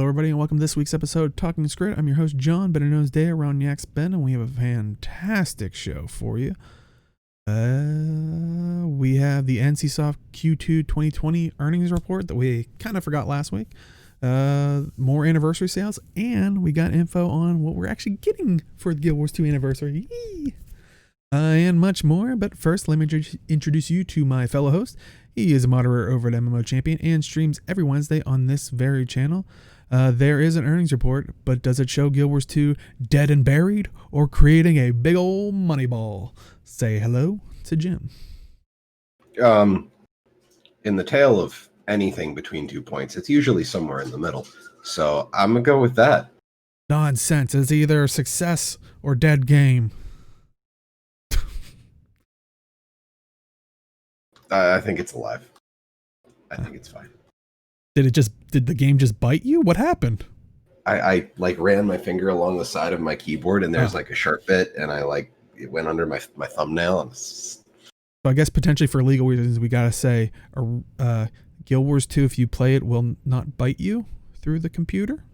everybody, and welcome to this week's episode of Talking Skritt. I'm your host, John, better known as Day around Yak's Bend, and we have a fantastic show for you. We have the NCSoft Q2 2020 earnings report that we kind of forgot last week. More anniversary sales, and we got info on what we're actually getting for the Guild Wars 2 anniversary. And much more, but first, let me introduce you to my fellow host. He is a moderator over at MMO Champion and streams every Wednesday on this very channel. There is an earnings report, but does it show Guild Wars 2 dead and buried or creating a big old money ball? Say hello to Jim. In the tale of anything between 2 points, it's usually somewhere in the middle. So I'm going to go with that. Nonsense. It's either a success or dead game. I think it's alive. I think it's fine. Did the game just bite you? What happened? I like ran my finger along the side of my keyboard and there's like a sharp bit and it went under my thumbnail. And so I guess potentially for legal reasons, we got to say Guild Wars 2, if you play it, will not bite you through the computer.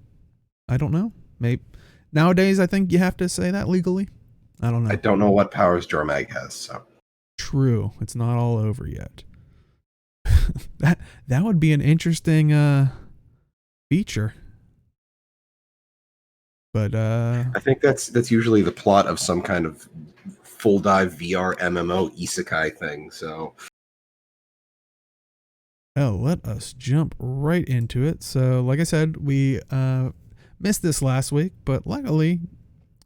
I don't know. Maybe nowadays, I think you have to say that legally. I don't know. I don't know what powers Jormag has, so. True. It's not all over yet. that would be an interesting feature. But I think that's usually the plot of some kind of full dive VR MMO isekai thing, so let us jump right into it. So like I said, we missed this last week, but luckily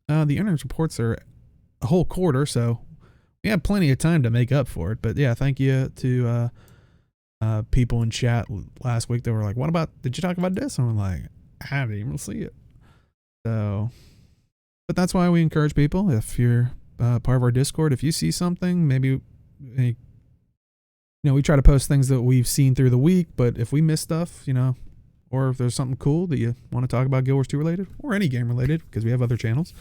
the earnings reports are a whole quarter, so we have plenty of time to make up for it. But yeah, thank you to people in chat last week that were like, did you talk about this? And I'm like, I didn't even see it. So, but that's why we encourage people, if you're part of our Discord, if you see something, maybe, we try to post things that we've seen through the week, but if we miss stuff, or if there's something cool that you want to talk about Guild Wars 2 related, or any game related, because we have other channels,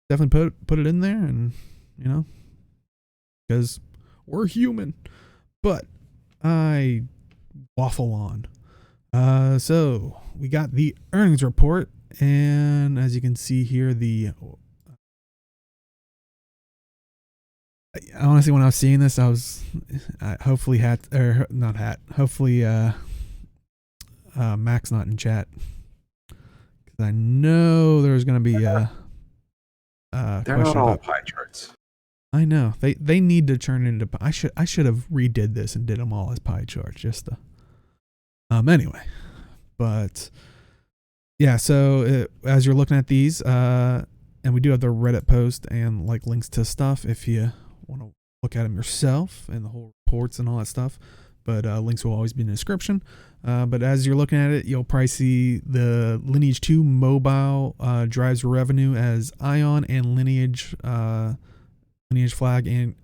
definitely put it in there, and, because we're human. But I waffle on. So we got the earnings report, and as you can see here, honestly, when I was seeing this, I was hopefully Mac's not in chat, because I know there's going to be they're not all pie charts. I know they need to turn it into. I should have redid this and did them all as pie charts just to. Anyway, but yeah. So as you're looking at these, and we do have the Reddit post and like links to stuff if you want to look at them yourself and the whole reports and all that stuff. But links will always be in the description. But as you're looking at it, you'll probably see the Lineage 2 mobile drives revenue as Ion and Lineage Flag and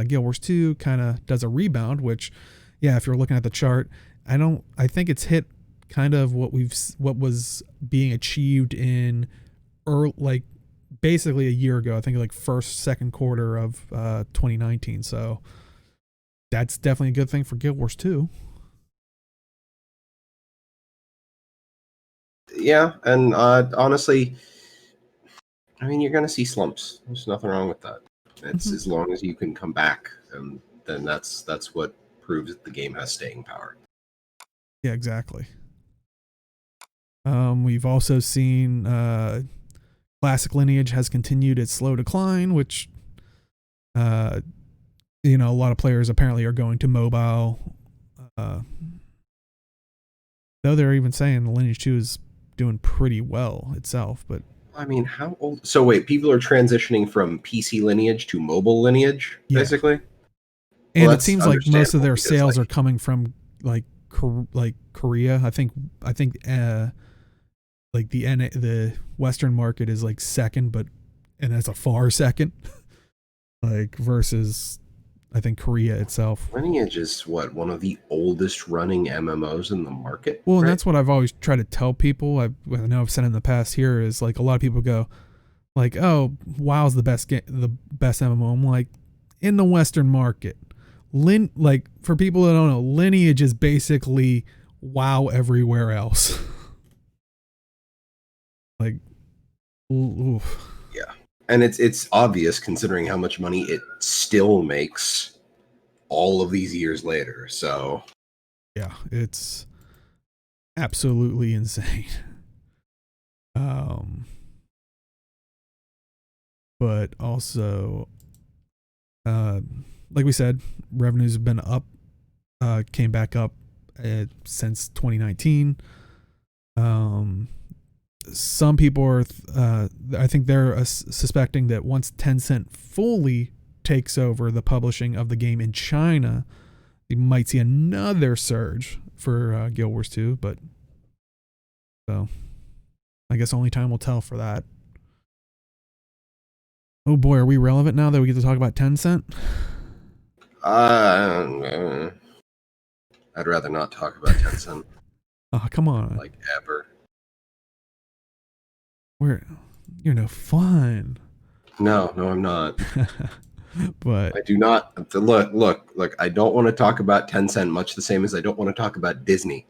Guild Wars 2 kind of does a rebound, which, yeah, if you're looking at the chart, I think it's hit kind of what was being achieved in basically a year ago. I think second quarter of 2019. So that's definitely a good thing for Guild Wars 2. Yeah, and honestly, I mean, you're going to see slumps. There's nothing wrong with that. It's as long as you can come back, and then that's what proves that the game has staying power. Yeah, exactly. We've also seen Classic Lineage has continued its slow decline, which a lot of players apparently are going to mobile. Though they're even saying the Lineage 2 is doing pretty well itself, but I mean, how old? So wait, people are transitioning from PC Lineage to mobile Lineage, basically? And it seems like most of their sales are coming from Korea. I think the Western market is like second, and that's a far second, versus I think Korea itself. Lineage is one of the oldest running MMOs in the market. Well, right? And that's what I've always tried to tell people. I know I've said in the past here is like a lot of people go like, "Oh, WoW's the best MMO." I'm like, in the Western market, for people that don't know, Lineage is basically WoW everywhere else. Like, oof. Yeah. And it's obvious considering how much money it still makes all of these years later. So Yeah, it's absolutely insane. But also, like we said, revenues have been up, came back up since 2019. Some people are, I think they're suspecting that once Tencent fully takes over the publishing of the game in China, you might see another surge for Guild Wars 2. But so, I guess only time will tell for that. Oh boy, are we relevant now that we get to talk about Tencent? I'd rather not talk about Tencent. Oh, come on. Like ever. You're no fun. No, I'm not. But I do not. Look, I don't want to talk about Tencent much the same as I don't want to talk about Disney.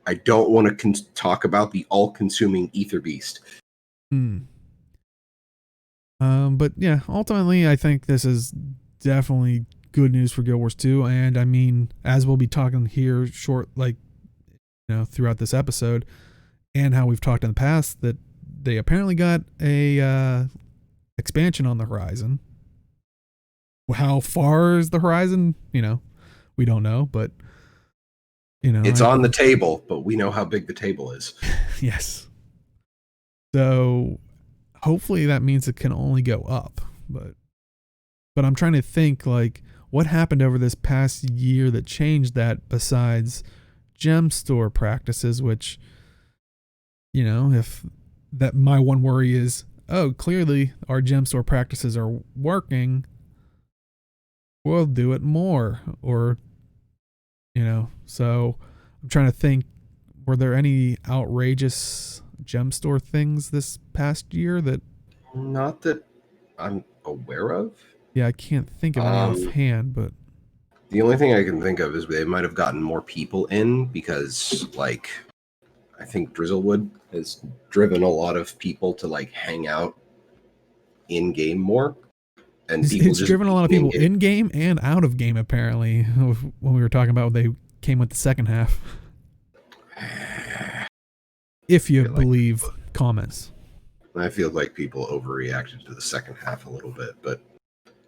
I don't want to talk about the all-consuming ether beast. But yeah, ultimately, I think this is definitely good news for Guild Wars 2. And I mean, as we'll be talking here throughout this episode, and how we've talked in the past, that they apparently got a expansion on the horizon. How far is the horizon? We don't know, but it's on the table, but we know how big the table is. Yes. So hopefully that means it can only go up, but I'm trying to think, like, what happened over this past year that changed that besides gem store practices, which, if that, my one worry is, clearly our gem store practices are working, we'll do it more. Or, so I'm trying to think, were there any outrageous gem store things this past year that... Not that I'm aware of. Yeah, I can't think of any offhand, but the only thing I can think of is they might have gotten more people in because, like, I think Drizzlewood has driven a lot of people to, like, hang out in game more. And it's driven a lot of people in game and out of game, apparently, when we were talking about they came with the second half. If you believe comments. I feel like people overreacted to the second half a little bit, but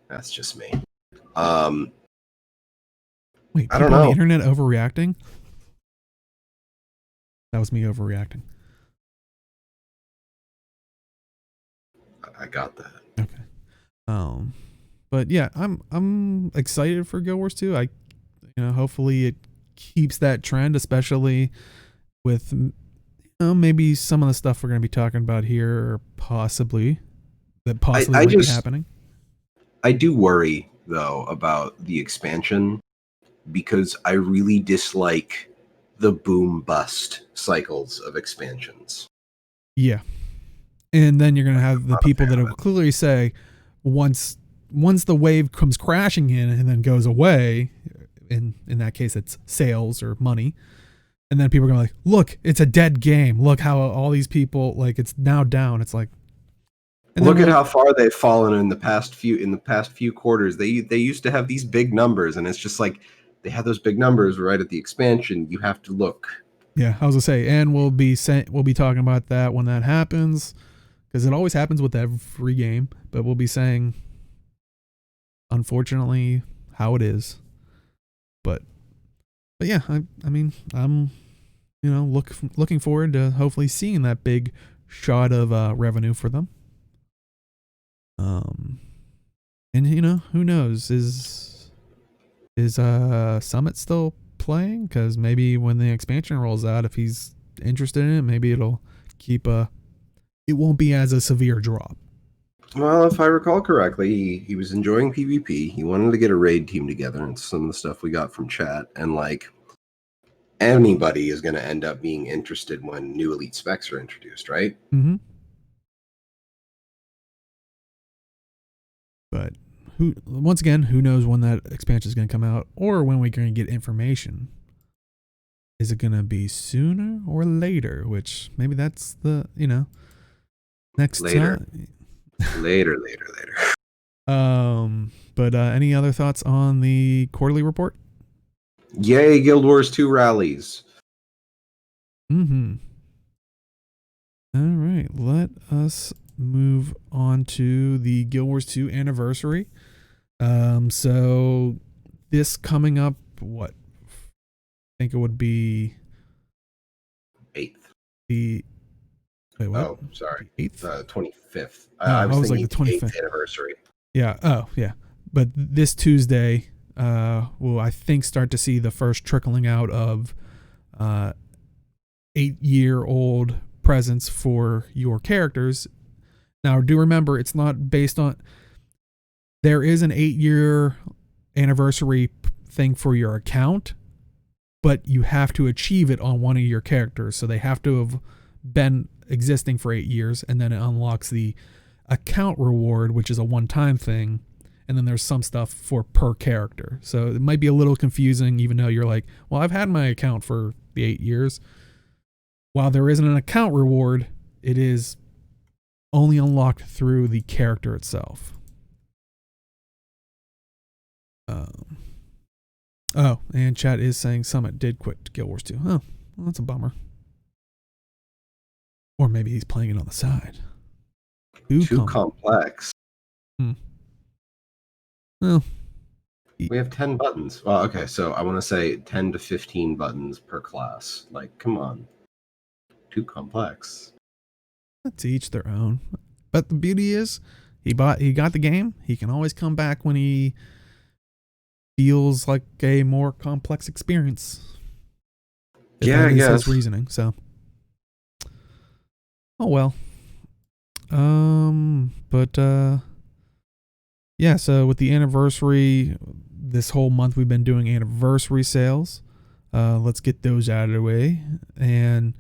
that's just me. Wait, people on the internet overreacting? That was me overreacting. I got that. Okay. But yeah, I'm excited for Guild Wars 2. Hopefully it keeps that trend, especially with maybe some of the stuff we're going to be talking about here, possibly might be happening. I do worry though about the expansion because I really dislike the boom bust cycles of expansions. Yeah. And then you're going to have the people that will clearly say, once the wave comes crashing in and then goes away, in that case it's sales or money, and then people are going to look, it's a dead game. Look how all these people, like, it's now down. It's like, look at how far they've fallen in the past few quarters. They used to have these big numbers, and it's just like they had those big numbers right at the expansion. You have to look. Yeah, I was gonna say, and we'll be talking about that when that happens, because it always happens with every game. But we'll be saying, unfortunately, how it is. But yeah, I mean, I'm looking forward to hopefully seeing that big shot of revenue for them. And who knows, is Summit still playing? Because maybe when the expansion rolls out, if he's interested in it, maybe it'll keep it won't be as a severe drop. Well, if I recall correctly, he was enjoying PvP. He wanted to get a raid team together, and some of the stuff we got from chat, and like, anybody is going to end up being interested when new elite specs are introduced, right? Mm-hmm. But who knows when that expansion is going to come out, or when we're going to get information. Is it going to be sooner or later? Which maybe that's the, next Later. time. Later. But any other thoughts on the quarterly report? Yay, Guild Wars 2 rallies. Mm-hmm. All right, let us move on to the Guild Wars 2 anniversary. So this coming up, what? I think it would be 8th. Wait, what? Oh, sorry. The 8th? 25th. Oh, I was like thinking the the 25th. 8th anniversary. Yeah. Oh, yeah. But this Tuesday, we'll, I think, start to see the first trickling out of 8-year-old presents for your characters. Now, do remember, it's not based on... There is an 8-year anniversary thing for your account, but you have to achieve it on one of your characters. So they have to have been existing for 8 years, and then it unlocks the account reward, which is a one-time thing. And then there's some stuff for per character. So it might be a little confusing, even though you're like, well, I've had my account for the 8 years. While there isn't an account reward, it is only unlocked through the character itself. Oh, and chat is saying Summit did quit Guild Wars 2. Oh, well, that's a bummer. Or maybe he's playing it on the side. Too complex. Well, we have 10 buttons. Well, okay, so I want to say 10 to 15 buttons per class. Like, come on. Too complex. To each their own. But the beauty is, he got the game. He can always come back when he feels like a more complex experience. If yeah, that I is guess. his reasoning. So, oh well. Yeah. So with the anniversary, this whole month we've been doing anniversary sales. Let's get those out of the way. And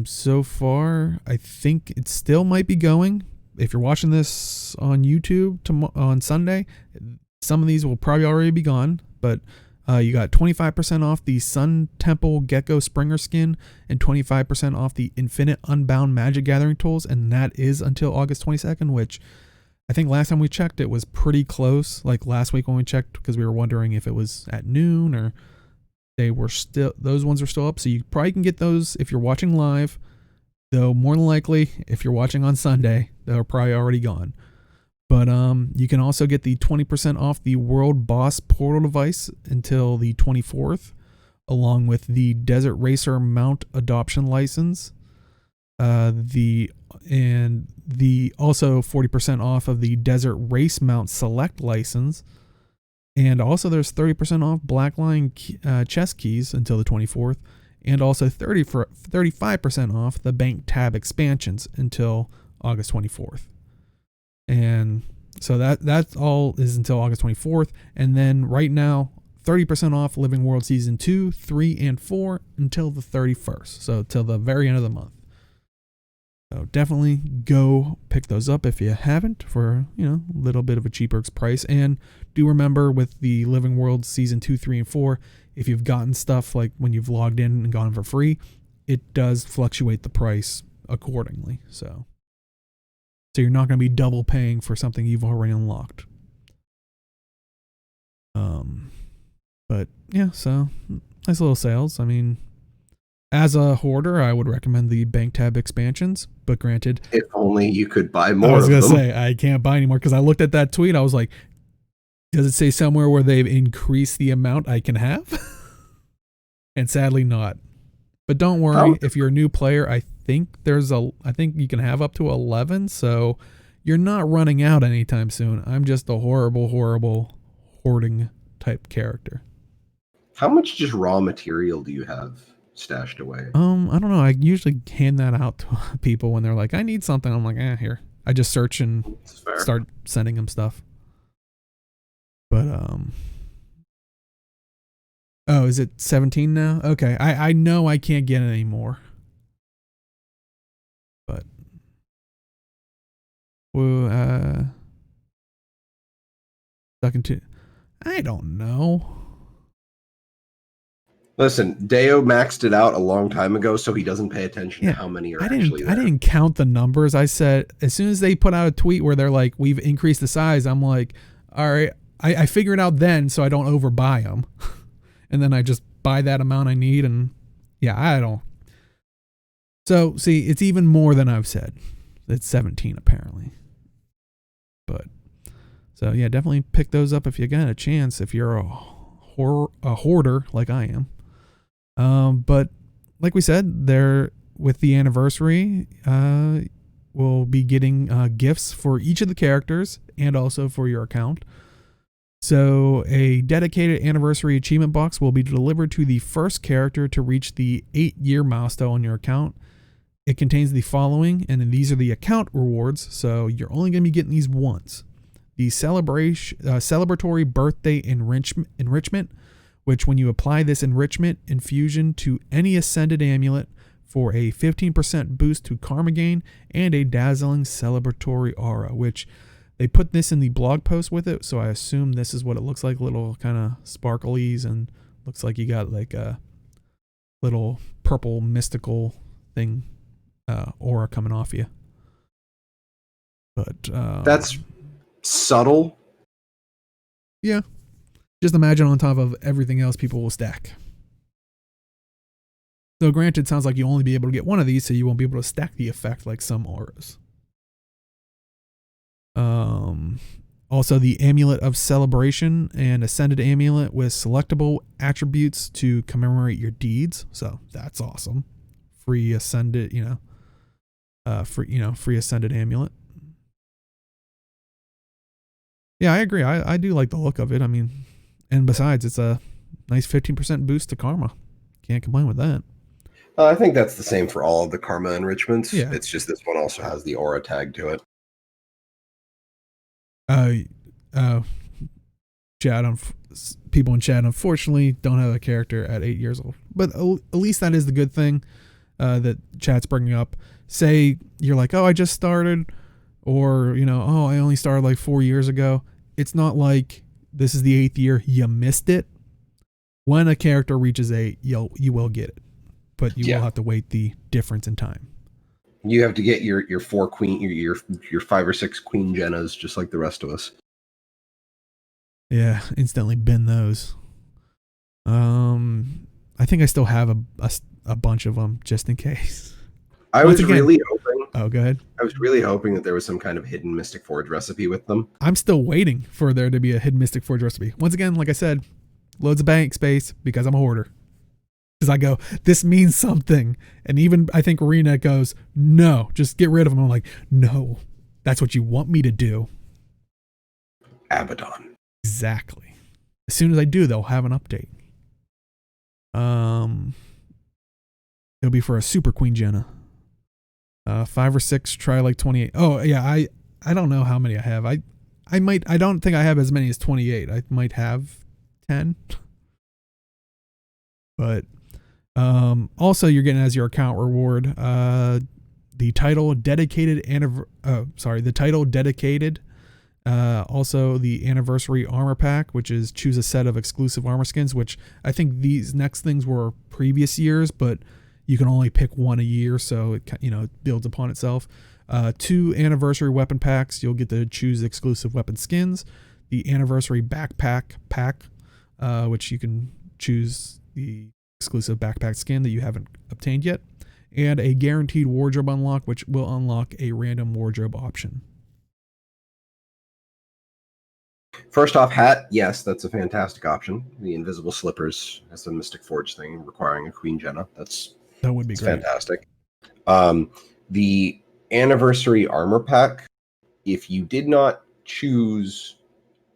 so far, I think it still might be going. If you're watching this on YouTube on Sunday, some of these will probably already be gone, but you got 25% off the Sun Temple Gecko Springer skin and 25% off the Infinite Unbound Magic Gathering tools, and that is until August 22nd, which I think last time we checked it was pretty close. Like last week when we checked, because we were wondering if it was at noon or those ones are still up. So you probably can get those if you're watching live, though more than likely if you're watching on Sunday, they're probably already gone. But you can also get the 20% off the World Boss Portal device until the 24th, along with the Desert Racer Mount Adoption License. Also 40% off of the Desert Race Mount Select License. And also there's 30% off Blackline chess keys until the 24th. And also 35% off the Bank Tab expansions until August 24th. And so that all is until August 24th. And then right now, 30% off Living World Season 2, 3, and 4 until the 31st. So till the very end of the month. So definitely go pick those up if you haven't for, a little bit of a cheaper price. And do remember with the Living World Season 2, 3, and 4, if you've gotten stuff like when you've logged in and gone for free, it does fluctuate the price accordingly. So you're not going to be double paying for something you've already unlocked. But yeah, so nice little sales. I mean, as a hoarder, I would recommend the Bank Tab expansions, but granted, if only you could buy more. I was going to say I can't buy anymore because I looked at that tweet. I was like, does it say somewhere where they've increased the amount I can have? And sadly not. But don't worry, if you're a new player, I think you can have up to 11, so you're not running out anytime soon. I'm just a horrible hoarding type character. How much just raw material do you have stashed away? I don't know. I usually hand that out to people when they're like, I need something. I'm like, here. I just search and start sending them stuff. But oh, is it 17 now? Okay. I know I can't get it anymore. But stuck into, I don't know. Listen, Deo maxed it out a long time ago, so he doesn't pay attention to how many are actually there. I didn't count the numbers. I said, as soon as they put out a tweet where they're like, we've increased the size, I'm like, all right, I figure it out then so I don't overbuy them. And then I just buy that amount I need. And yeah, I don't. So, see, it's even more than I've said. It's 17 apparently. But, so yeah, definitely pick those up if you get a chance, if you're a hoarder like I am. But like we said, there with the anniversary, we'll be getting gifts for each of the characters and also for your account. So a dedicated anniversary achievement box will be delivered to the first character to reach the 8-year milestone on your account. It contains the following, and these are the account rewards, so you're only going to be getting these once. The celebratory birthday enrichment, which when you apply this enrichment infusion to any ascended amulet for a 15% boost to karma gain and a dazzling celebratory aura, which they put this in the blog post with it, so I assume this is what it looks like, little kind of sparklies, and looks like you got like a little purple mystical thing, aura coming off you. But that's subtle. Yeah. Just imagine on top of everything else people will stack. So granted, it sounds like you'll only be able to get one of these, so you won't be able to stack the effect like some auras. Also the Amulet of Celebration and Ascended Amulet with selectable attributes to commemorate your deeds. So that's awesome. Free Ascended, free Ascended Amulet. Yeah, I agree. I do like the look of it. I mean, and besides, it's a nice 15% boost to karma. Can't complain with that. I think that's the same for all of the karma enrichments. Yeah. It's just this one also has the aura tag to it. People in chat unfortunately don't have a character at 8 years old. But at least that is the good thing that chat's bringing up. Say you're like, oh, I just started, or, oh, I only started like 4 years ago. It's not like this is the 8th year, you missed it. When a character reaches 8, you will get it. But you will have to wait the difference in time. You have to get your 4 queen, your 5 or 6 queen Jennas, just like the rest of us. Yeah, instantly bin those. I think I still have a bunch of them just in case. I was really hoping. Oh, go ahead. I was really hoping that there was some kind of hidden Mystic Forge recipe with them. I'm still waiting for there to be a hidden Mystic Forge recipe. Once again, like I said, loads of bank space because I'm a hoarder. Because I go, this means something. And even I think Rena goes, no, just get rid of them. I'm like, no, that's what you want me to do. Abaddon. Exactly. As soon as I do, they'll have an update. It'll be for a Super Queen Jenna. 5 or 6, try like 28. Oh yeah, I don't know how many I have. I don't think I have as many as 28. I might have 10. But also you're getting as your account reward the title dedicated also the anniversary armor pack, which is choose a set of exclusive armor skins, which I think these next things were previous years, but you can only pick one a year, so it builds upon itself. 2 anniversary weapon packs, you'll get to choose exclusive weapon skins. The anniversary backpack pack, which you can choose the exclusive backpack skin that you haven't obtained yet, and a guaranteed wardrobe unlock, which will unlock a random wardrobe option. First off, hat, yes, that's a fantastic option. The invisible slippers as the Mystic Forge thing requiring a Queen Jenna. That would be great. Fantastic. The anniversary armor pack, if you did not choose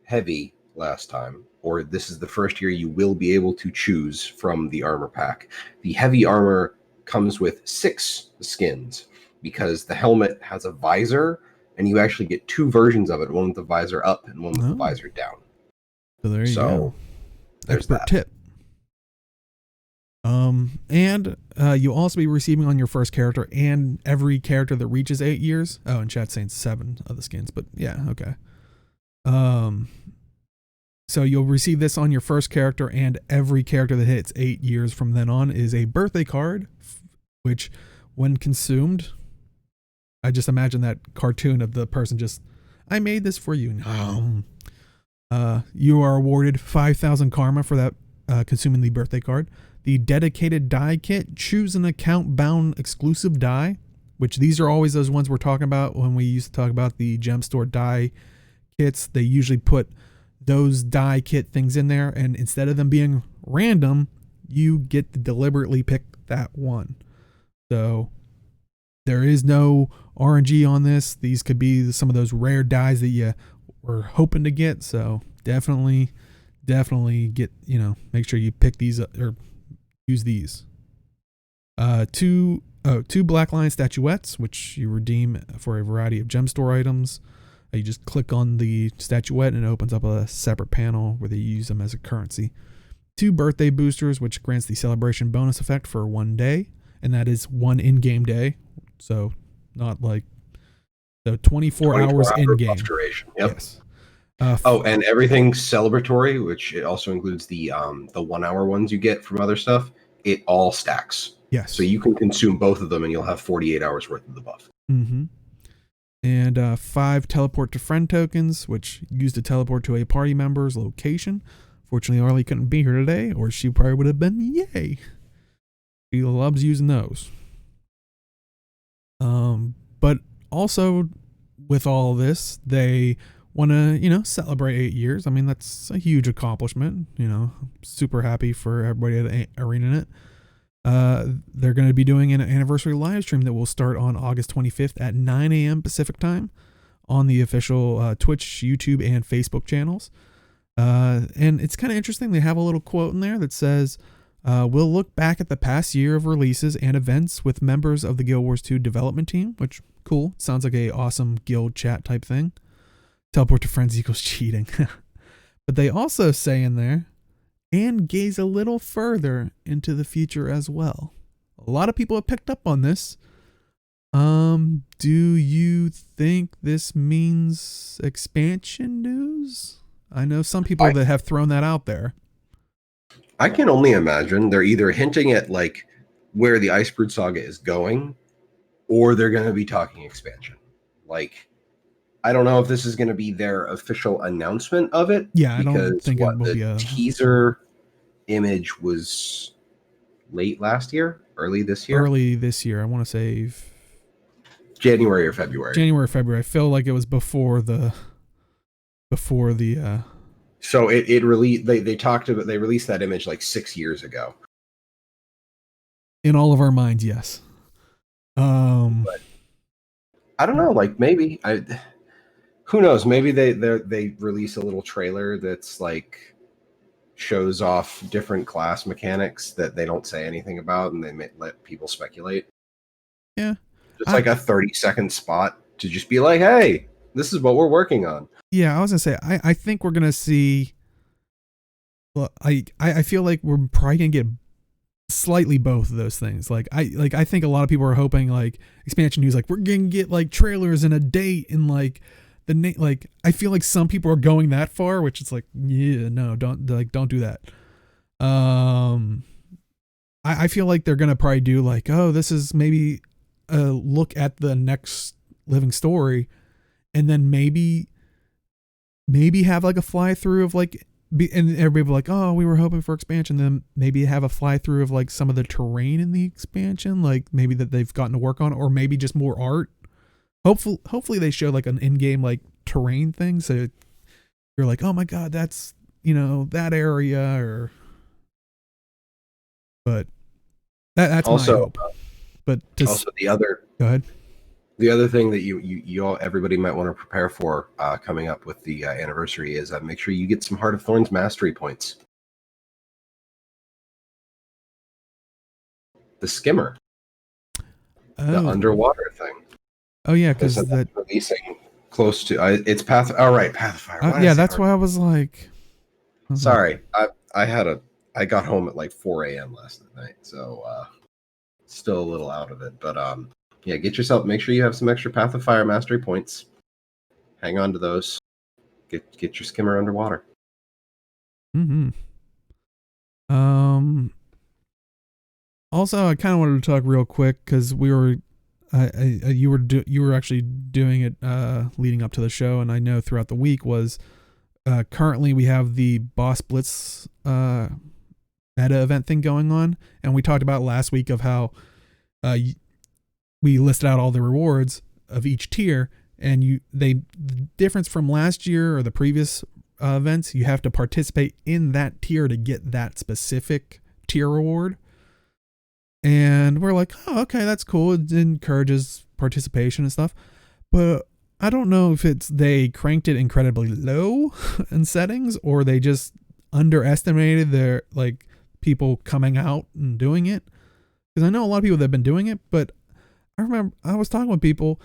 heavy last time, or this is the first year you will be able to choose from the armor pack, the heavy armor comes with 6 skins because the helmet has a visor, and you actually get 2 versions of it, one with the visor up and one with the visor down. So there you go. Expert tip. And you'll also be receiving on your first character and every character that reaches 8 years. Oh, and chat's saying 7 of the skins, but yeah, okay. So you'll receive this on your first character, and every character that hits 8 years from then on is a birthday card, which, when consumed, I just imagine that cartoon of the person just, I made this for you. You are awarded 5,000 karma for that consuming the birthday card. The dedicated die kit, choose an account bound exclusive die, which these are always those ones we're talking about when we used to talk about the gem store die kits. They usually put those die kit things in there, and instead of them being random, you get to deliberately pick that one. So there is no RNG on this. These could be some of those rare dies that you were hoping to get. So definitely get, make sure you pick these up or use these. Two Black Lion statuettes, which you redeem for a variety of gem store items. You just click on the statuette and it opens up a separate panel where they use them as a currency. 2 birthday boosters, which grants the celebration bonus effect for 1 day, and that is 1 in-game day. So not like 24 hours in-game. Yep. Yes. And everything celebratory, which it also includes the 1 hour ones you get from other stuff, it all stacks. Yes. So you can consume both of them and you'll have 48 hours worth of the buff. Mm-hmm. And 5 teleport to friend tokens, which use to teleport to a party member's location. Fortunately, Arlie couldn't be here today, or she probably would have been yay. She loves using those. But also, with all this, they want to, celebrate 8 years. I mean, that's a huge accomplishment. Super happy for everybody at ArenaNet. They're going to be doing an anniversary live stream that will start on August 25th at 9 a.m. Pacific time on the official Twitch, YouTube, and Facebook channels. And it's kind of interesting. They have a little quote in there that says, we'll look back at the past year of releases and events with members of the Guild Wars 2 development team, which, cool. Sounds like a awesome guild chat type thing. Teleport to friends equals cheating. But they also say in there, and gaze a little further into the future as well. A lot of people have picked up on this. Do you think this means expansion news? I know some people that have thrown that out there. I can only imagine they're either hinting at like where the Icebrood Saga is going, or they're going to be talking expansion. Like, I don't know if this is going to be their official announcement of it. Yeah, I don't think it will be a teaser image was late last year, early this year. I want to say January or February. I feel like it was before the. So it released. They talked about. They released that image like 6 years ago. In all of our minds, yes. But I don't know. Like maybe who knows? Maybe they release a little trailer that's like shows off different class mechanics that they don't say anything about, and they let people speculate. Yeah, just like a 30-second spot to just be like, "Hey, this is what we're working on." Yeah, I was gonna say, I think we're gonna see. Well, I feel like we're probably gonna get slightly both of those things. I think a lot of people are hoping like expansion news, like we're gonna get like trailers and a date and like like I feel like some people are going that far, which is like, yeah, no, don't do that. I feel like they're gonna probably do like, oh, this is maybe a look at the next living story, and then maybe have like a fly through of like, and everybody will be like, oh, we were hoping for expansion. Then maybe have a fly through of like some of the terrain in the expansion, like maybe that they've gotten to work on, or maybe just more art. Hopefully they show like an in-game like terrain thing, so you're like, oh my god, that's that area, or. But that's also my hope. But also the other. Go ahead. The other thing that you all, everybody might want to prepare for coming up with the anniversary is make sure you get some Heart of Thorns mastery points. The skimmer. The underwater thing. Oh yeah, because that's releasing close to it's Pathfire. Yeah, that's why I was like. Sorry, I got home at like 4 a.m. last night, so still a little out of it. But yeah, make sure you have some extra Path of Fire mastery points. Hang on to those. Get your skimmer underwater. Mm-hmm. Um. Also, I kind of wanted to talk real quick because you were actually doing it leading up to the show, and I know throughout the week was currently we have the Boss Blitz meta event thing going on, and we talked about last week of how we listed out all the rewards of each tier, and the difference from last year or the previous events, you have to participate in that tier to get that specific tier reward. And we're like, oh, okay, that's cool. It encourages participation and stuff. But I don't know if they cranked it incredibly low in settings, or they just underestimated their people coming out and doing it. Because I know a lot of people that have been doing it, but I remember I was talking with people,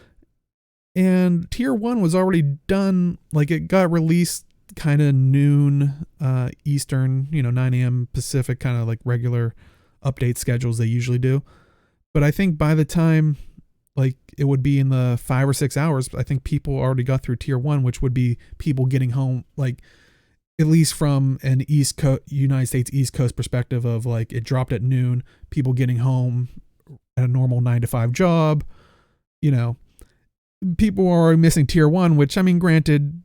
and tier 1 was already done. Like, it got released kind of noon Eastern, 9 a.m. Pacific, kind of like regular update schedules they usually do. But I think by the time it would be in the 5 or 6 hours, I think people already got through tier 1, which would be people getting home, at least from an United States East Coast perspective of it dropped at noon, people getting home at a normal 9 to 5 job. People are already missing tier 1, which, I mean, granted,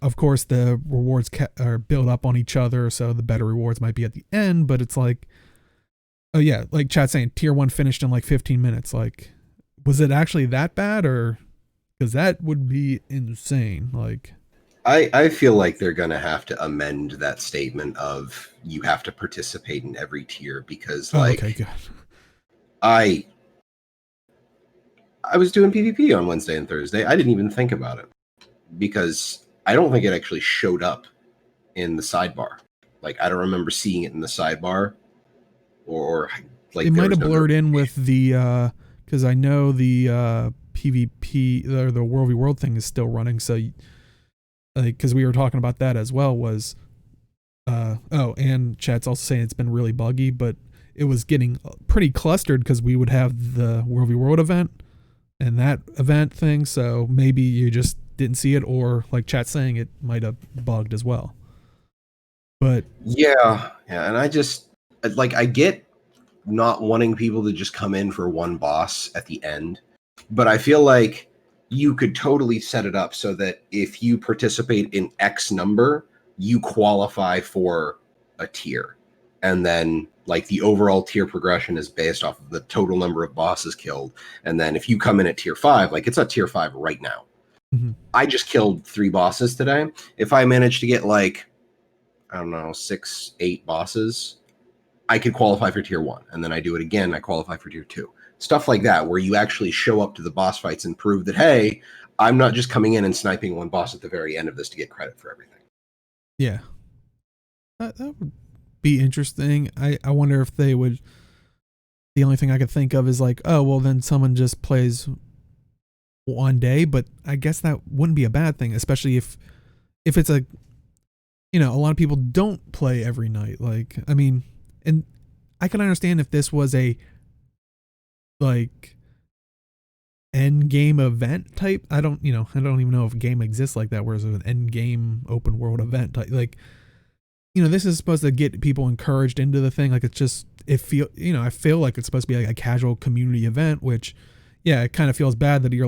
of course the rewards are built up on each other, so the better rewards might be at the end, but it's oh yeah, chat saying tier 1 finished in 15 minutes. Was it actually that bad? Or because that would be insane. I feel like they're going to have to amend that statement of you have to participate in every tier, because okay, good. I was doing PvP on Wednesday and Thursday. I didn't even think about it because I don't think it actually showed up in the sidebar. I don't remember seeing it in the sidebar, or it might have blurred in with the because I know the PvP or the World v World thing is still running. So because we were talking about that as well, was and chat's also saying it's been really buggy, but it was getting pretty clustered because we would have the World v World event and that event thing. So maybe you just didn't see it, or chat's saying it might have bugged as well. But yeah, and I just I get not wanting people to just come in for one boss at the end, but I feel like you could totally set it up so that if you participate in X number, you qualify for a tier, and then the overall tier progression is based off of the total number of bosses killed. And then if you come in at tier 5, it's at tier 5 right now. Mm-hmm. I just killed 3 bosses today. If I manage to get I don't know, 6, 8 bosses, I could qualify for tier 1. And then I do it again, I qualify for tier 2. Stuff like that, where you actually show up to the boss fights and prove that, hey, I'm not just coming in and sniping one boss at the very end of this to get credit for everything. Yeah. That would be interesting. I wonder if they would. The only thing I could think of is oh, well, then someone just plays one day, but I guess that wouldn't be a bad thing, especially if it's a lot of people don't play every night. I mean, and I can understand if this was a end game event type. I don't even know if a game exists like that, where it's an end game open world event type. This is supposed to get people encouraged into the thing. I feel like it's supposed to be a casual community event, which, yeah, it kind of feels bad that you're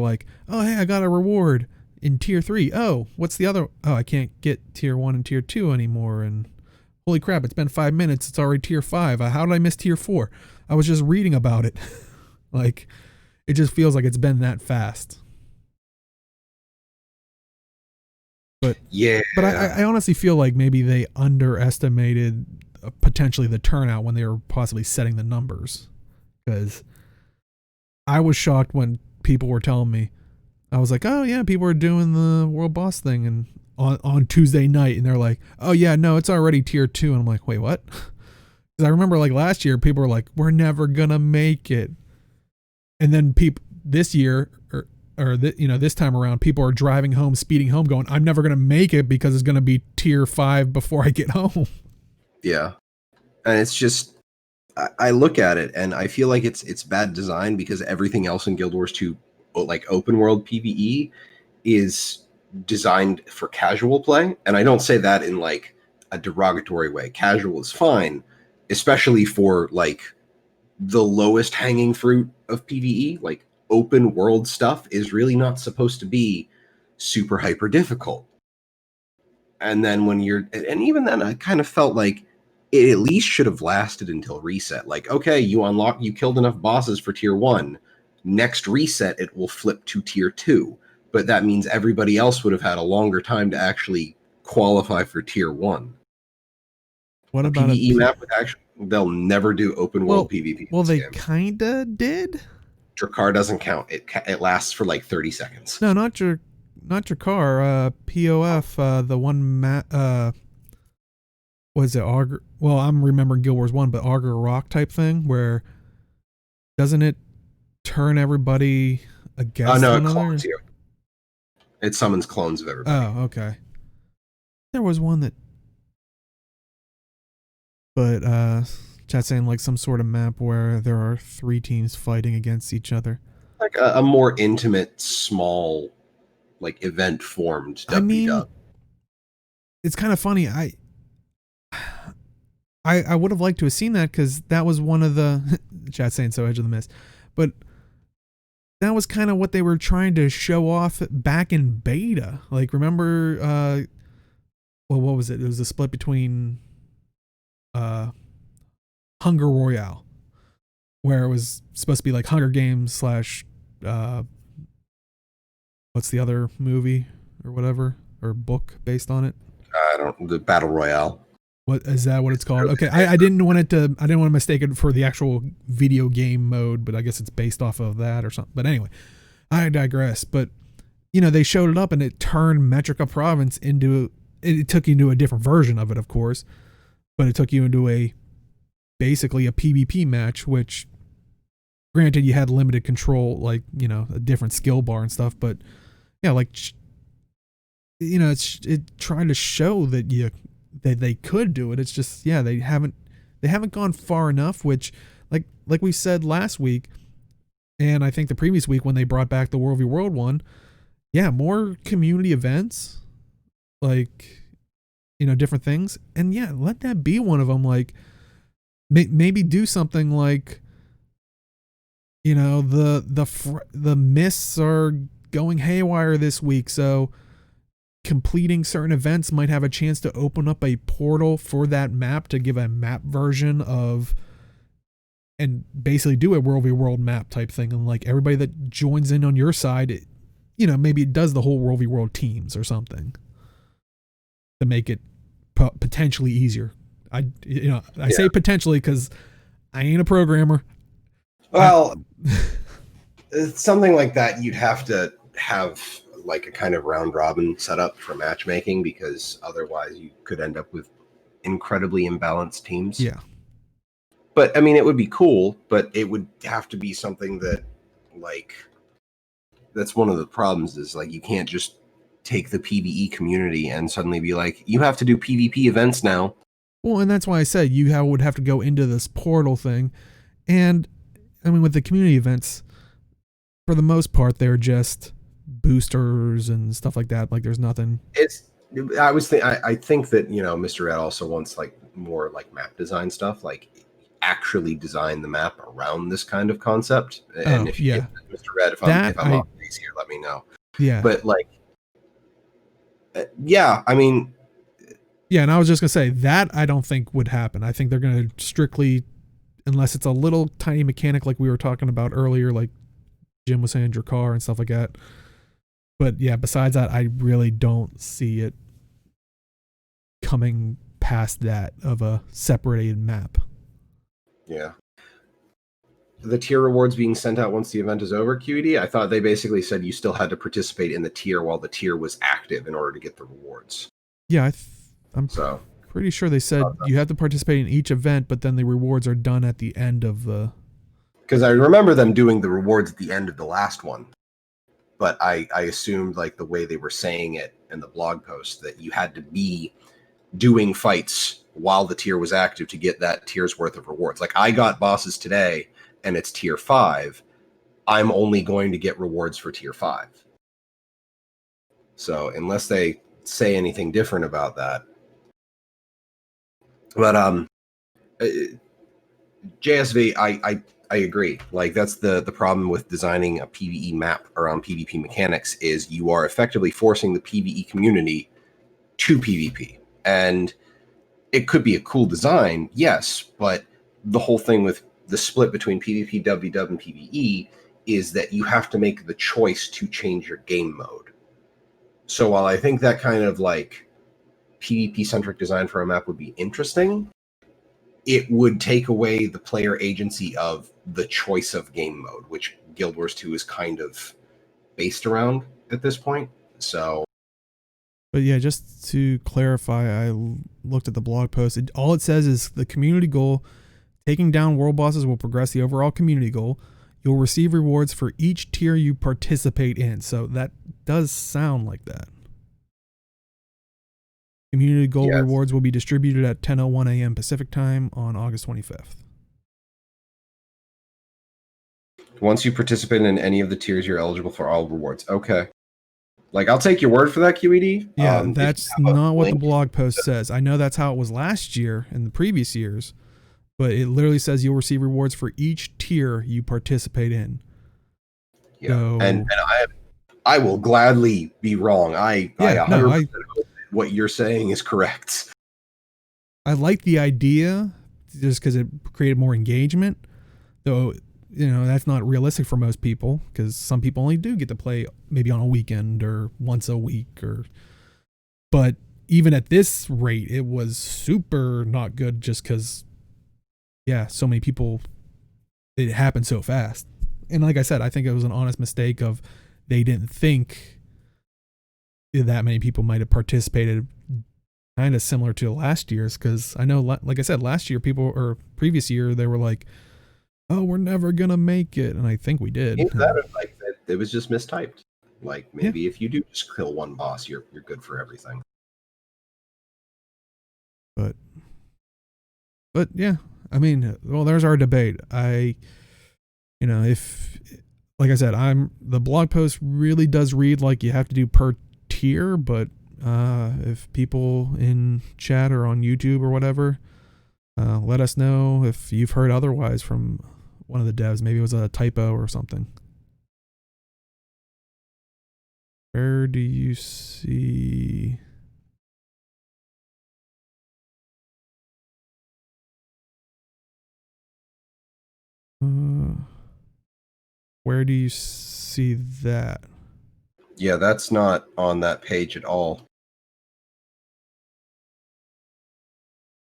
oh, hey, I got a reward in tier 3. Oh, what's the other? Oh, I can't get tier 1 and tier 2 anymore. And holy crap, it's been 5 minutes. It's already tier 5. How did I miss tier 4? I was just reading about it. It just feels like it's been that fast. But yeah, but I honestly feel like maybe they underestimated potentially the turnout when they were possibly setting the numbers, because I was shocked when people were telling me. I was like, oh yeah, people are doing the world boss thing and on Tuesday night, and they're like, oh yeah, no, it's already tier 2, and I'm like, wait, what? Because I remember last year people were like, we're never gonna make it, and then people this year this time around, people are driving home, speeding home, going, I'm never gonna make it because it's gonna be tier 5 before I get home. Yeah, and it's just I look at it and I feel like it's bad design, because everything else in Guild Wars 2, open world PvE, is designed for casual play. And I don't say that in a derogatory way. Casual is fine, especially for like the lowest hanging fruit of PvE. Like open world stuff is really not supposed to be super hyper difficult. And then when you're, and even then, I kind of felt like it at least should have lasted until reset. Like, okay, you killed enough bosses for tier 1. Next reset, it will flip to tier 2. But that means everybody else would have had a longer time to actually qualify for tier 1. What A about PvE map with actually, they'll never do open world PvP. Well, they kinda did. Drakkar doesn't count. It lasts for like 30 seconds. No, not your car. POF. The one was it Augur? Well, I'm remembering Guild Wars 1, but Augur Rock type thing where doesn't it turn everybody against no, one it another? clones you. It summons clones of everybody. Oh, okay. There was one that, but chat saying like some sort of map where there are 3 teams fighting against each other. Like a more intimate, small, like event formed. I mean, it's kind of funny. I would have liked to have seen that because that was one of the chat saying so edge of the mist, but that was kind of what they were trying to show off back in beta. Like remember, well, what was it? It was a split between Hunger Royale, where it was supposed to be like Hunger Games / what's the other movie or whatever or book based on it? The Battle Royale. What is that? What it's called? Okay, I didn't want to mistake it for the actual video game mode, but I guess it's based off of that or something. But anyway, I digress. But they showed it up and it turned Metrica Province into. It took you into a different version of it, of course, but it took you into basically a PvP match, which, granted, you had limited control, like a different skill bar and stuff. But yeah, like it tried to show that they could do it. It's just they haven't gone far enough, which like we said last week and I think the previous week when they brought back the World v World one, more community events, like different things, and let that be one of them. Like maybe do something like the mists are going haywire this week, so completing certain events might have a chance to open up a portal for that map to give a map version of, and basically do a World v World map type thing. And like everybody that joins in on your side, maybe it does the whole World v World teams or something to make it potentially easier. I say potentially because I ain't a programmer. Well, something like that, you'd have to have like a kind of round robin setup for matchmaking, because otherwise you could end up with incredibly imbalanced teams. Yeah. But I mean, it would be cool, but it would have to be something that, like, that's one of the problems is like you can't just take the PvE community and suddenly be like, you have to do PvP events now. Well, and that's why I said you would have to go into this portal thing. And I mean, with the community events, for the most part, they're just boosters and stuff like that. Like there's nothing. I think that Mr. Red also wants like more like map design stuff, like actually design the map around this kind of concept. And if you get Mr. Red, if I'm off base here, let me know. Yeah. But like, I mean, and I was just gonna say that I don't think would happen. I think they're gonna strictly, unless it's a little tiny mechanic like we were talking about earlier, like Jim was saying, your car and stuff like that. But besides that, I really don't see it coming past that of a separated map. Yeah. The tier rewards being sent out once the event is over, QED, I thought they basically said you still had to participate in the tier while the tier was active in order to get the rewards. Yeah, I'm pretty sure they said you have to participate in each event, but then the rewards are done at the end of the... Because I remember them doing the rewards at the end of the last one. But I assumed, like, the way they were saying it in the blog post, that you had to be doing fights while the tier was active to get that tier's worth of rewards. Like, I got bosses today, and it's tier 5. I'm only going to get rewards for tier 5. So, unless they say anything different about that, But JSV, I agree. Like that's the problem with designing a PvE map around PvP mechanics is you are effectively forcing the PvE community to PvP. And it could be a cool design, yes, but the whole thing with the split between PvP, WW, and PvE is that you have to make the choice to change your game mode. So while I think that kind of like PvP centric design for a map would be interesting, it would take away the player agency of the choice of game mode, which Guild Wars 2 is kind of based around at this point. So, But yeah, just to clarify, I looked at the blog post. All it says is the community goal: taking down world bosses will progress the overall community goal. You'll receive rewards for each tier you participate in. So that does sound like that. Community goal yes. rewards will be distributed at 10:01 a.m. Pacific time on August 25th. Once you participate in any of the tiers, you're eligible for all rewards. Okay. Like, I'll take your word for that, QED. Yeah, that's not what the blog post says. I know that's how it was last year and the previous years, but it literally says you'll receive rewards for each tier you participate in. Yeah, so, and I will gladly be wrong. I 100% hope what you're saying is correct. I like the idea just because it created more engagement, though. You know, that's not realistic for most people because some people only do get to play maybe on a weekend or once a week but even at this rate, it was super not good just because, yeah, so many people, it happened so fast. And like I said, I think it was an honest mistake of they didn't think that many people might have participated, kind of similar to last year's. Because I know, like I said, last year previous year, they were like, oh, we're never gonna make it, and I think we did. It was just mistyped. Like maybe if you do just kill one boss, you're good for everything. But yeah, I mean, well, there's our debate. If, like I said, the blog post really does read like you have to do per tier, but if people in chat or on YouTube or whatever, let us know if you've heard otherwise from one of the devs. Maybe it was a typo or something. Where do you see? Where do you see that? Yeah, that's not on that page at all.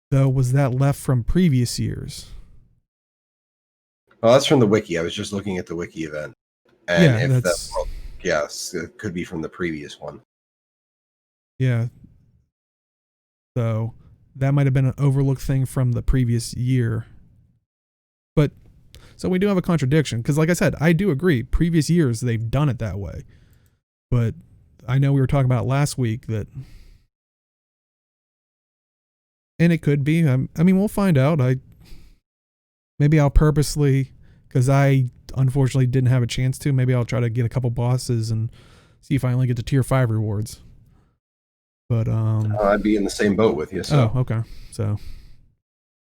Though, was that left from previous years? Well, that's from the wiki. I was just looking at the wiki event. And yeah, yes, it could be from the previous one. Yeah. So that might have been an overlooked thing from the previous year. But so we do have a contradiction because, like I said, I do agree. Previous years, they've done it that way. But I know we were talking about last week that, and it could be. I mean, we'll find out. Maybe I'll purposely, because I unfortunately didn't have a chance to. Maybe I'll try to get a couple bosses and see if I only get the tier 5 rewards. But I'd be in the same boat with you. So. Oh, okay. So,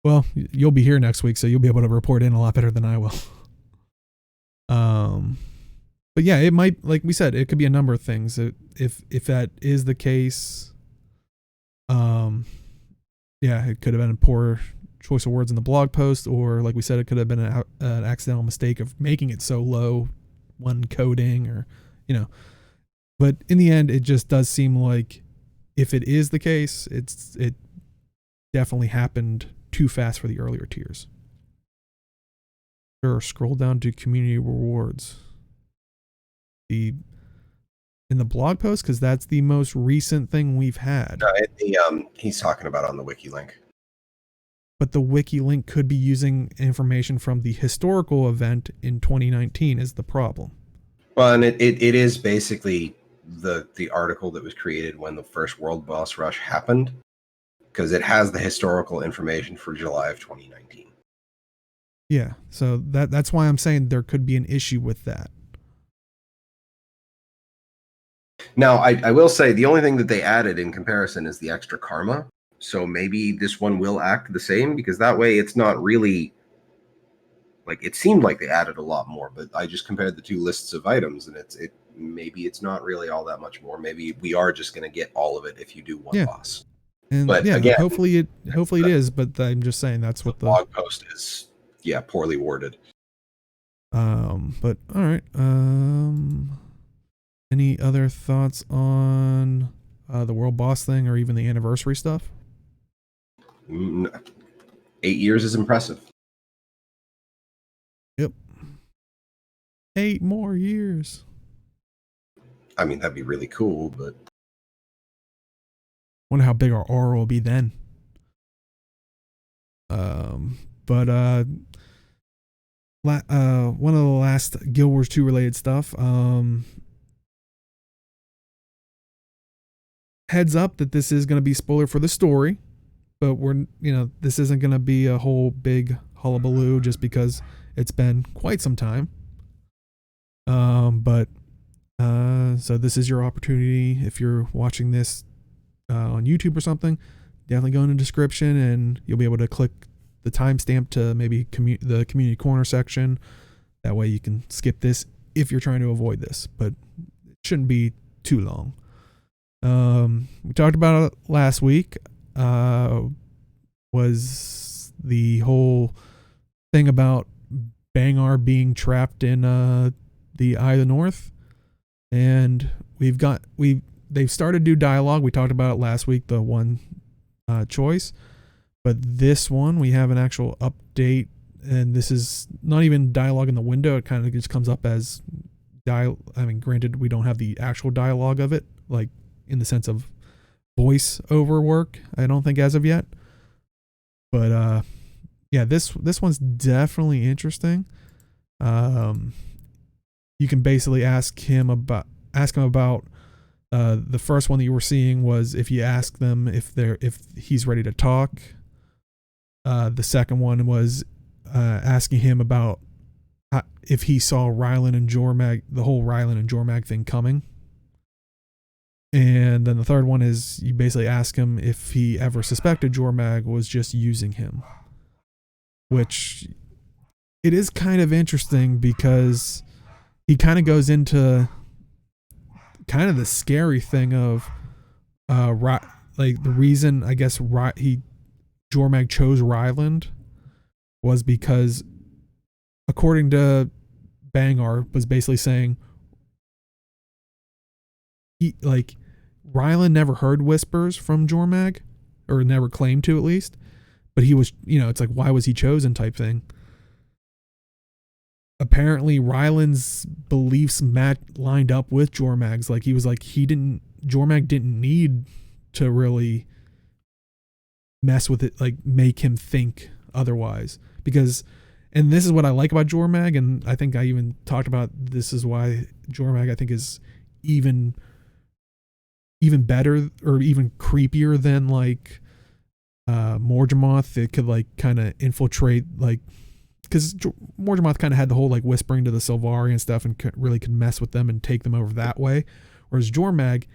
well, you'll be here next week, so you'll be able to report in a lot better than I will. But yeah, it might, like we said, it could be a number of things. If that is the case, yeah, it could have been a poor choice of words in the blog post, or like we said, it could have been an accidental mistake of making it so low, one coding, or But in the end, it just does seem like if it is the case, it definitely happened too fast for the earlier tiers. Sure, scroll down to community rewards. In the blog post, because that's the most recent thing we've had. He's talking about on the wiki link. But the wiki link could be using information from the historical event in 2019 is the problem. Well, and it is basically the article that was created when the first World Boss Rush happened, because it has the historical information for July of 2019. Yeah, so that's why I'm saying there could be an issue with that. Now, I will say the only thing that they added in comparison is the extra karma, So maybe this one will act the same, because that way it's not really like, it seemed like they added a lot more, but I just compared the two lists of items, and maybe it's not really all that much more. Maybe we are just going to get all of it if you do one boss. And but yeah, again, hopefully it is, but I'm just saying that's what the blog post is, poorly worded. But all right. Any other thoughts on the world boss thing, or even the anniversary stuff? 8 years is impressive. Yep. 8 more years. I mean, that'd be really cool, but wonder how big our aura will be then. But one of the last Guild Wars 2 related stuff. Heads up that this is going to be spoiler for the story, but this isn't going to be a whole big hullabaloo just because it's been quite some time. So this is your opportunity. If you're watching this on YouTube or something, definitely go in the description and you'll be able to click the timestamp to maybe the community corner section. That way you can skip this if you're trying to avoid this, but it shouldn't be too long. We talked about it last week. Was the whole thing about Bangar being trapped in the Eye of the North, and they've started to do dialogue. We talked about it last week, the one choice, but this one we have an actual update, and this is not even dialogue in the window. It kind of just comes up as granted, we don't have the actual dialogue of it, like in the sense of voice over work, I don't think, as of yet. But this one's definitely interesting. You can basically ask him about the first one that you were seeing was if you ask them if he's ready to talk. The second one was asking him about if he saw Rylan and Jormag, the whole Rylan and Jormag thing coming. And then the third one is you basically ask him if he ever suspected Jormag was just using him. Which it is kind of interesting because he kind of goes into kind of the scary thing of like the reason I guess Jormag chose Ryland was because, according to Bangar, was basically saying Ryland never heard whispers from Jormag, or never claimed to, at least, but he was, it's like, why was he chosen type thing. Apparently Ryland's beliefs lined up with Jormag's. Like, he was like, Jormag didn't need to really mess with it, like make him think otherwise, because, and this is what I like about Jormag, and I think I even talked about this is why Jormag I think is even better or even creepier than like Morgemoth. It could like kind of infiltrate, like, because Morgemoth kind of had the whole like whispering to the Sylvari and stuff, and really could mess with them and take them over that way, whereas Jormag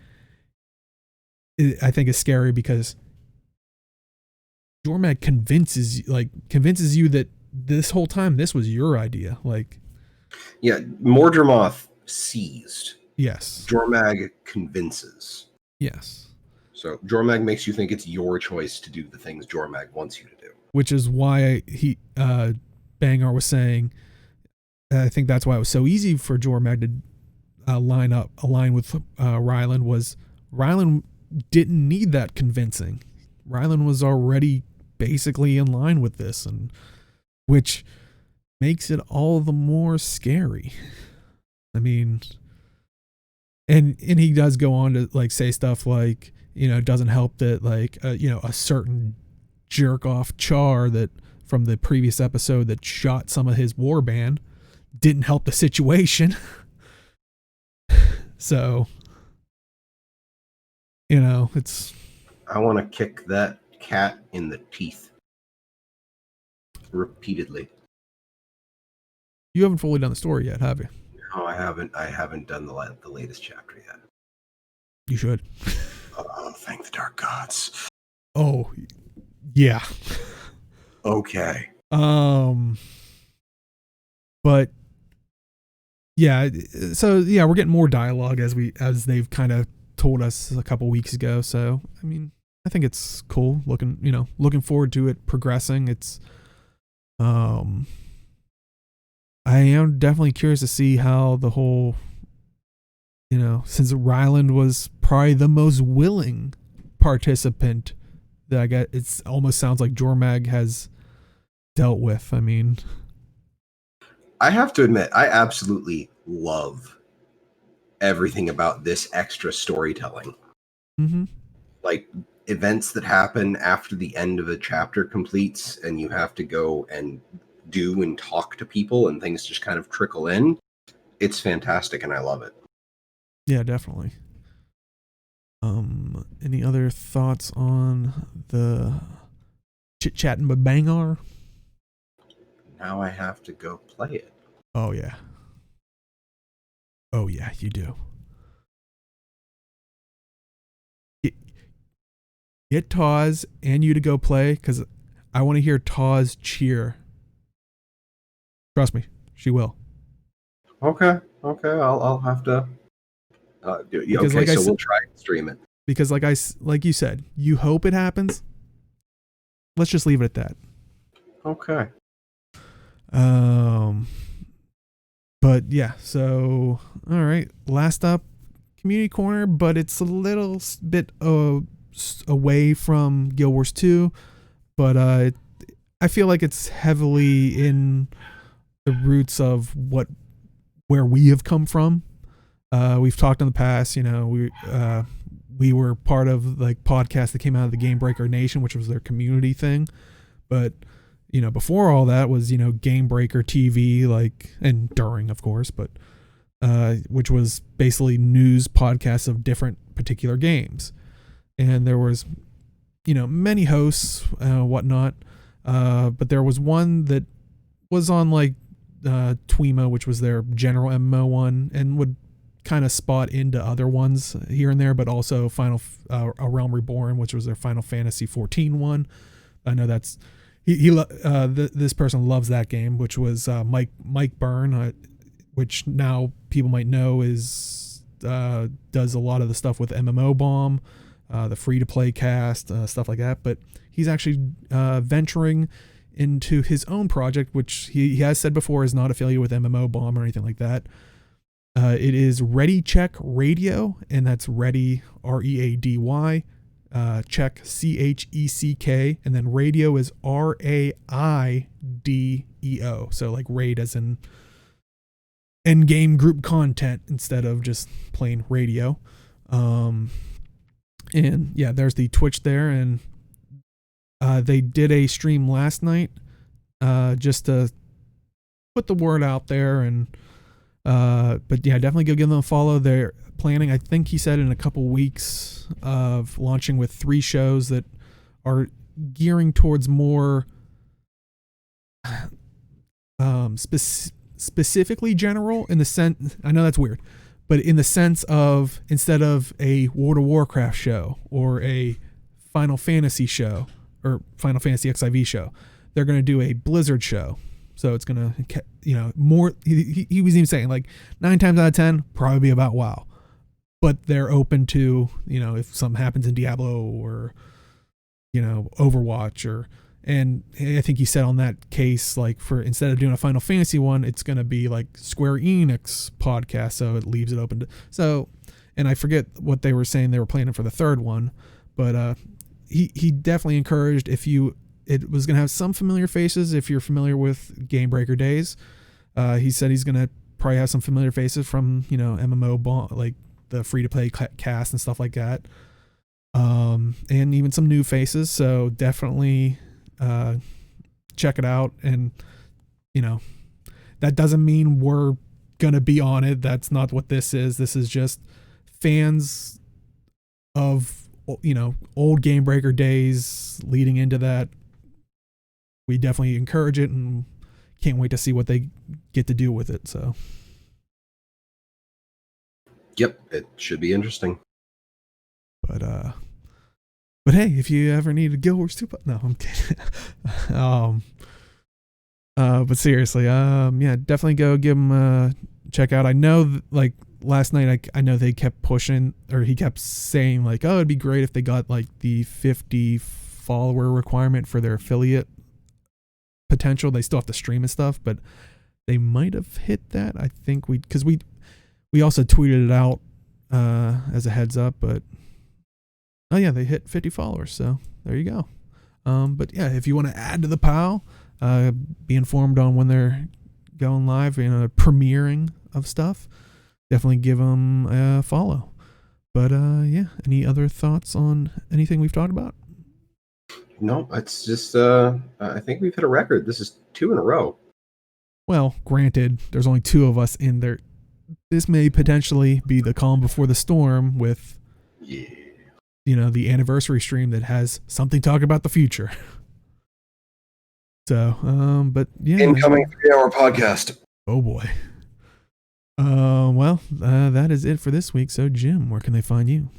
I think is scary because Jormag convinces you that this whole time this was your idea. Like, yeah, Morgemoth seized. Yes. Jormag convinces. Yes. So Jormag makes you think it's your choice to do the things Jormag wants you to do. Which is why Bangar was saying, I think that's why it was so easy for Jormag to align with Ryland, was Ryland didn't need that convincing. Ryland was already basically in line with this, and which makes it all the more scary. I mean, and he does go on to like say stuff like, it doesn't help that like a certain jerk off Char that from the previous episode that shot some of his warband didn't help the situation. So it's, I want to kick that cat in the teeth repeatedly. You haven't fully done the story yet, have you? No, I haven't. I haven't done the latest chapter yet. You should. Oh, thank the dark gods. Oh, yeah. Okay. But yeah, so yeah, we're getting more dialogue as they've kind of told us a couple weeks ago. So I mean, I think it's cool. Looking forward to it progressing. It's I am definitely curious to see how the whole, since Ryland was probably the most willing participant that I get, it's almost sounds like Jormag has dealt with. I mean, I have to admit, I absolutely love everything about this extra storytelling. mm-hmm. Like events that happen after the end of a chapter completes, and you have to go and do and talk to people, and things just kind of trickle in. It's fantastic, and I love it. Yeah, definitely. Any other thoughts on the chit chat and babangar? Now I have to go play it. Oh yeah. Oh yeah, you do. Get Taz and you to go play because I want to hear Taz cheer. Trust me, she will. Okay, I'll have to. Because Okay, so we'll try and stream it. Because like you said, you hope it happens. Let's just leave it at that. Okay. But yeah, so all right. Last up, community corner, but it's a little bit away from Guild Wars 2, but I feel like it's heavily in the roots of where we have come from. We've talked in the past, we were part of like podcasts that came out of the Game Breaker Nation, which was their community thing. But before all that was Game Breaker TV, and during, of course, but which was basically news podcasts of different particular games, and there was many hosts, whatnot, but there was one that was on Twema, which was their general MMO one, and would kind of spot into other ones here and there, but also A Realm Reborn, which was their Final Fantasy 14 one. I know that's this person loves that game, which was Mike Byrne, which now people might know does a lot of the stuff with MMO Bomb, the free to play cast, stuff like that. But he's actually venturing into his own project, which he has said before is not affiliated with MMO Bomb or anything like that. It is Ready Check Raideo, and that's Ready Ready. Check CHECK, and then Raideo is RAIDEO. So like raid as in end game group content instead of just plain radio. And yeah, there's the Twitch there, and they did a stream last night just to put the word out there, and but yeah, definitely go give them a follow. They're planning, I think he said, in a couple weeks of launching with 3 shows that are gearing towards more specifically general, in the sense, I know that's weird, but in the sense of, instead of a World of Warcraft show or a Final Fantasy show or Final Fantasy XIV show, they're going to do a Blizzard show. So it's going to, more, he was even saying 9 times out of 10, probably be about WoW. But they're open to, if something happens in Diablo or, Overwatch, and I think he said on that case, for instead of doing a Final Fantasy one, it's going to be Square Enix podcast. So it leaves it open to, and I forget what they were saying they were planning for the third one, but he definitely encouraged, it was going to have some familiar faces. If you're familiar with Game Breaker days, he said he's going to probably have some familiar faces from, MMO, the free-to-play cast and stuff like that, and even some new faces. So definitely check it out. And that doesn't mean we're gonna be on it. That's not what this is. This is just fans of old Game Breaker days leading into that. We definitely encourage it and can't wait to see what they get to do with it. So Yep, it should be interesting. But But hey, if you ever need a Guild Wars 2, no, I'm kidding. But seriously, yeah, definitely go give him a check out. I know, like last night, I know they kept pushing, or he kept saying like, oh, it'd be great if they got like the 50 follower requirement for their affiliate potential. They still have to stream and stuff, but they might have hit that. I think because we also tweeted it out as a heads up, but oh yeah, they hit 50 followers, so there you go. But yeah, if you want to add to the pile, be informed on when they're going live, premiering of stuff, definitely give them a follow. But yeah, any other thoughts on anything we've talked about? No, it's just I think we've hit a record. This is 2 in a row. Well, granted, there's only 2 of us in there. This may potentially be the calm before the storm with, the anniversary stream that has something to talk about the future. So, but yeah. Incoming 3-hour podcast. Oh boy. Well, that is it for this week. So, Jim, where can they find you?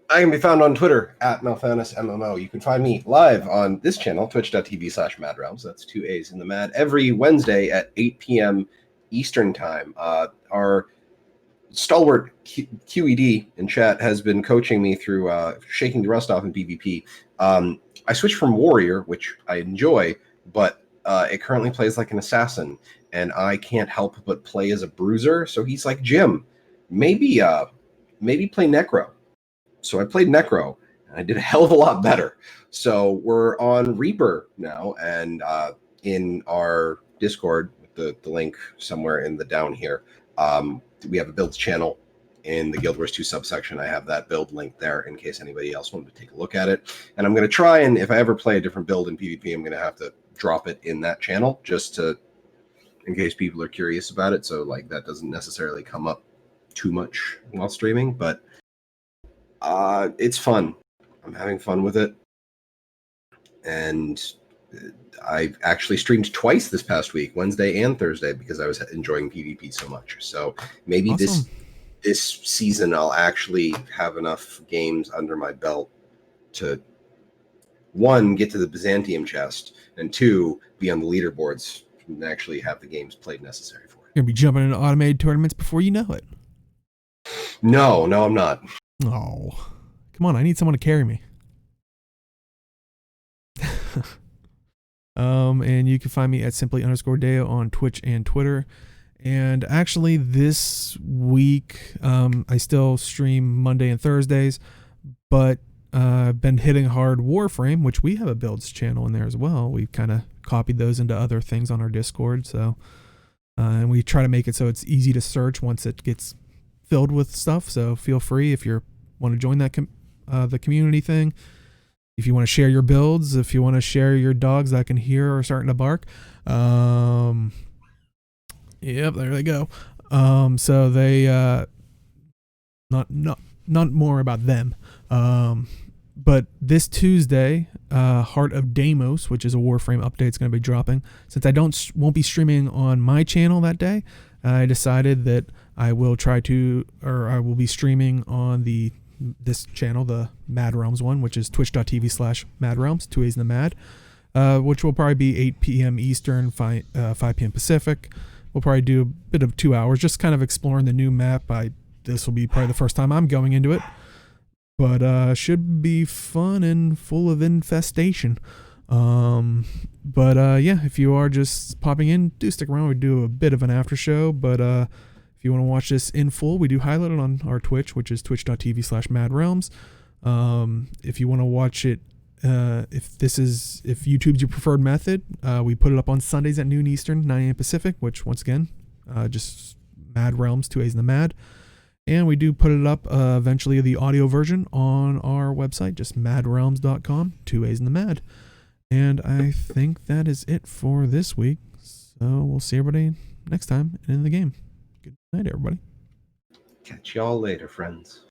I can be found on Twitter at MelthanisMMO. You can find me live on this channel, twitch.tv/MAADrealms. That's 2 A's in the MAAD. Every Wednesday at 8 p.m. Eastern Time. Our stalwart QED in chat has been coaching me through shaking the rust off in PvP. I switched from Warrior, which I enjoy, but it currently plays like an assassin, and I can't help but play as a bruiser. So he's like, Jim, maybe play Necro. So I played Necro, and I did a hell of a lot better. So we're on Reaper now, and in our Discord, the link somewhere in the down here, we have a builds channel in the Guild Wars 2 subsection. I have that build link there in case anybody else wanted to take a look at it. And I'm going to try, and if I ever play a different build in PvP, I'm going to have to drop it in that channel just in case people are curious about it. So like that doesn't necessarily come up too much while streaming, but it's fun. I'm having fun with it. And I've actually streamed twice this past week, Wednesday and Thursday, because I was enjoying PvP so much. So maybe Awesome. this season I'll actually have enough games under my belt to, 1, get to the Byzantium chest, and 2, be on the leaderboards and actually have the games played necessary for it. You're going to be jumping into automated tournaments before you know it. No, I'm not. Oh, come on. I need someone to carry me. And you can find me at simply_Deo on Twitch and Twitter. And actually this week, I still stream Monday and Thursdays, but I've been hitting hard Warframe, which we have a builds channel in there as well. We've kind of copied those into other things on our Discord. So, and we try to make it so it's easy to search once it gets filled with stuff. So feel free if you want to join that the community thing. If you want to share your builds, if you want to share your dogs that I can hear are starting to bark. Yep, there they go. So they not more about them. But this Tuesday, Heart of Deimos, which is a Warframe update, is going to be dropping. Since I won't be streaming on my channel that day, I decided that I will be streaming on this channel, the MAAD Realms one, which is twitch.tv/MAADrealms, 2 A's in the MAAD, which will probably be 8 p.m. Eastern, 5 p.m. Pacific. We'll probably do a bit of 2 hours, just kind of exploring the new map. This will be probably the first time I'm going into it, but should be fun and full of infestation. But yeah, if you are just popping in, do stick around. We do a bit of an after show, but if you want to watch this in full, we do highlight it on our Twitch, which is twitch.tv/MAADrealms. If you want to watch it, if YouTube's your preferred method, we put it up on Sundays at noon Eastern, 9 a.m. Pacific, which once again, just MAAD Realms, 2 A's in the MAAD. And we do put it up eventually, the audio version on our website, just maadrealms.com, 2 A's in the MAAD. And I think that is it for this week. So we'll see everybody next time in the game. Good night, everybody. Catch y'all later, friends.